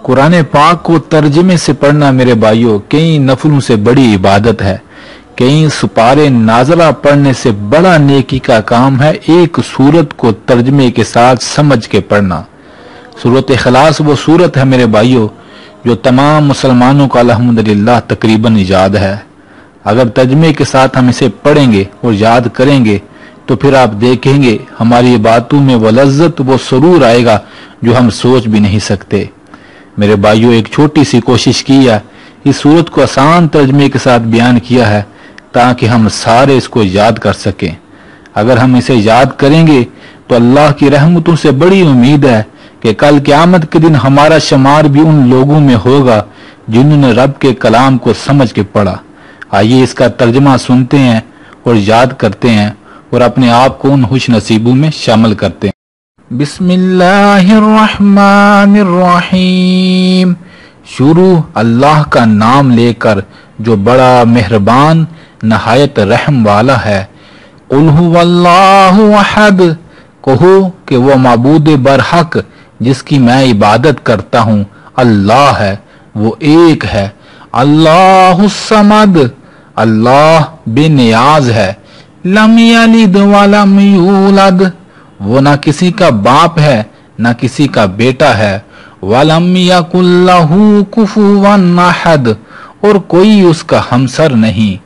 कुरान पाक को तर्जमे से पढ़ना मेरे भाइयों कई नफलों से बड़ी इबादत है। कई सुपारे नाजला पढ़ने से बड़ा नेकी का काम है एक सूरत को तर्जमे के साथ समझ के पढ़ना। सूरत इखलास वो सूरत है मेरे भाइयों जो तमाम मुसलमानों का अल्हम्दुलिल्लाह तकरीबन इजाद है। अगर तर्जमे के साथ हम इसे पढ़ेंगे और याद करेंगे तो फिर आप देखेंगे हमारी बातों में वो लज्जत वो सुरूर आएगा जो हम सोच भी नहीं सकते। मेरे भाइयों एक छोटी सी कोशिश की है, इस सूरत को आसान तर्जमे के साथ बयान किया है ताकि हम सारे इसको याद कर सकें। अगर हम इसे याद करेंगे तो अल्लाह की रहमतों से बड़ी उम्मीद है कि कल क़यामत के दिन हमारा शुमार भी उन लोगों में होगा जिन्होंने रब के कलाम को समझ के पढ़ा। आइए इसका तर्जमा सुनते हैं और याद करते हैं और अपने आप को उन खुश नसीबों में शामिल करते हैं। बिस्मिल्लाहिर्रहमानिर्रहीम। शुरू अल्लाह का नाम लेकर जो बड़ा मेहरबान नहायत रहम वाला है। कुल हुवल्लाहु अहद, कहो कि वो माबूद बरहक जिसकी मैं इबादत करता हूँ अल्लाह है, वो एक है। अल्लाहुस समद, अल्लाह बेनियाज है। लम यलिद वलम यूलद, वो ना किसी का बाप है ना किसी का बेटा है। वलम यकुल लहू कुफुवन अहद, और कोई उसका हमसर नहीं।